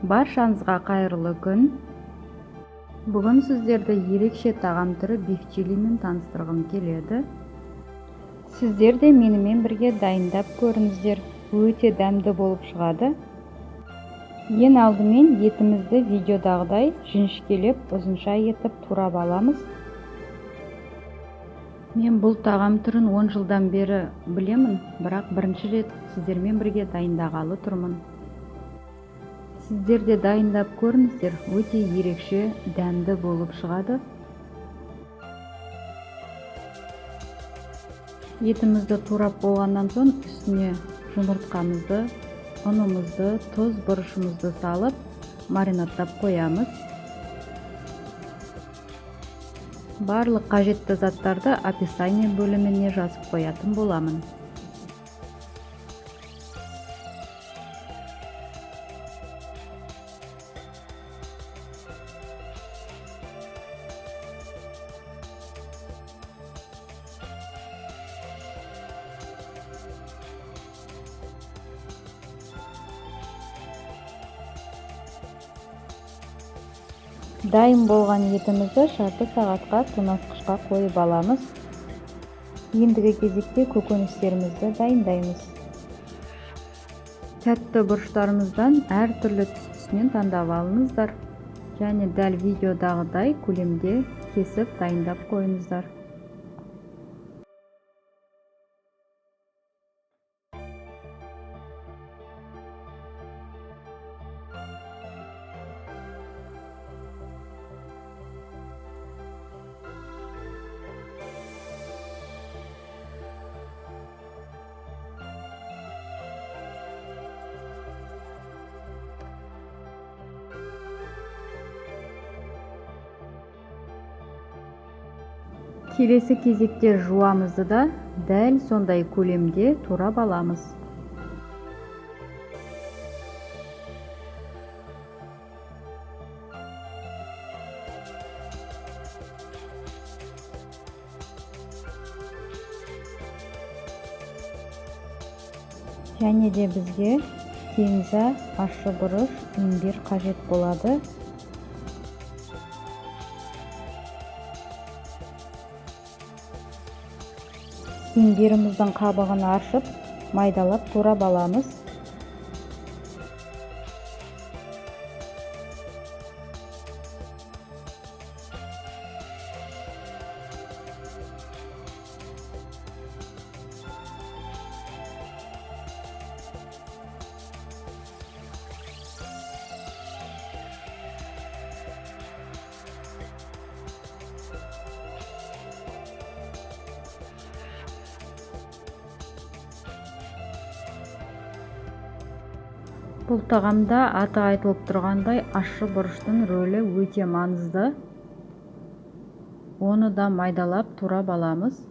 Баршаңызға қайырлы күн. Бүгін сіздерді ерекше тағам түрі биф чилимен таныстырғым келеді. Сіздер де менімен бірге дайындап көріңіздер. Өте дәмді болып шығады. Ең алдымен етімізді видеодағыдай жіңішкелеп ұзынша етіп турап аламыз. Мен бұл тағам түрін 10 жылдан бері білемін, бірақ бірінші рет сіздермен бірге дайындағалы тұрмын. Сіздер де дайындап көріңіздер, өте ерекше, дәмді болып шығады. Етімізді турап болғаннан соң үстіне жұмыртқамызды, ұнымызды, тұз, бұрышымызды салып, маринадтап қоямыз. Барлық қажетті заттарды описание бөліміне жазып қоятын боламын. Дайын болған етімізді жарты сағатқа тоңазытқышқа қойып аламыз. Ендігі кезекте көкөністерімізді дайындаймыз. Тәтті бұрыштарымыздан әртүрлі түс-түсінен таңдап алыңыздар. Және дәл видеодағыдай көлемде кесіп дайындап қойыңыздар. Келесі кезекте жуамызды да дәл сондай көлемде турап аламыз. Және де бізге кинза, ащы бұрыш, имбир қажет болады. Имбиріміздің қабығын аршып, майдалап турап аламыз. Бұл тағамда аты айтылып тұрғандай ащы бұрыштың рөлі өте маңызды. Оны да майдалап турап аламыз.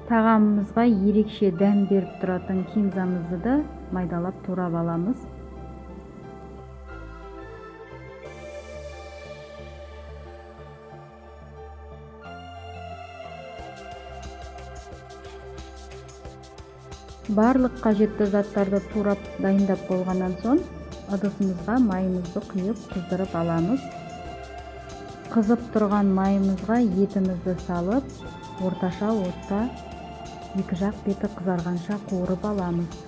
Тағамымызға ерекше дәм беріп тұратын кинзамызды да майдалап турап аламыз. Барлық қажетті заттарды турап дайындап болғаннан соң, ыдысымызға майымызды құйып қыздырып аламыз. Қызып тұрған майымызға етімізді салып, орташа отта екі жақ беті қызарғанша қуырып аламыз.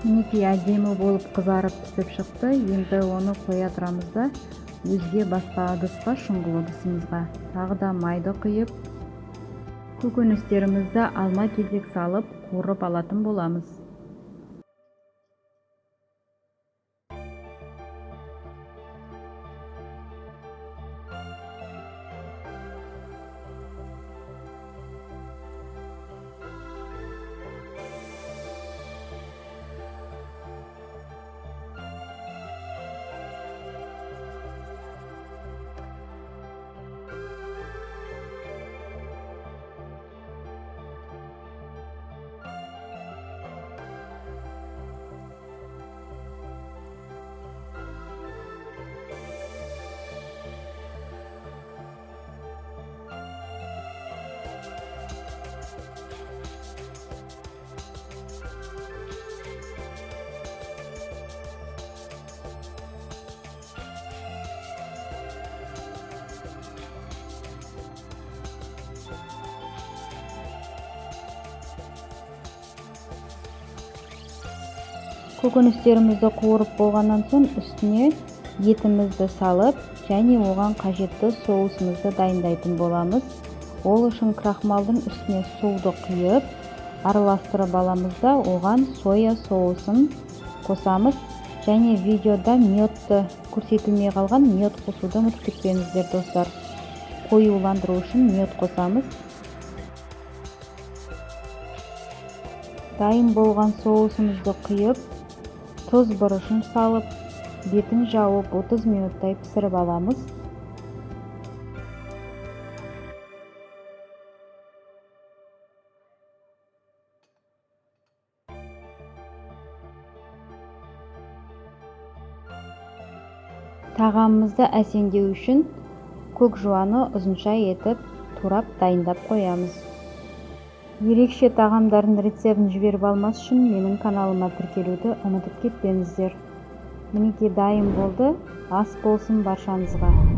Мінекей әдемі болып қызарып пісіп шықты. Енді оны қоя тұрамыз да өзге басқа ыдысқа, шұңғыл ыдысымызға тағы да майды құйып, көкөністерімізді алма-кезек салып қуырып алатын боламыз. Көкөністерімізді қуырып болғаннан соң үстіне етімізді салып, және оған қажетті соусымызды дайындайтын боламыз. Ол үшін крахмалдың үстіне суды құйып, араластырып аламыз да оған соя соусын қосамыз. Және видеода медті көрсетілмей қалған, мед қосуды ұмытып кетпеңіздер достар. Қоюландыру үшін мед қосамыз. Дайын болған соусымызды құйып, тұз бұрышын салып, бетін жауып 30 минуттай пісіріп аламыз. Тағамымызды әсемдеу үшін көк жуаны ұзынша етіп турап дайындап қоямыз. Ерекше тағамдардың рецептін жіберіп алмас үшін менің каналыма тіркелуді ұмытып кетпеңіздер. Мінекей дайын болды. Ас болсын баршаңызға.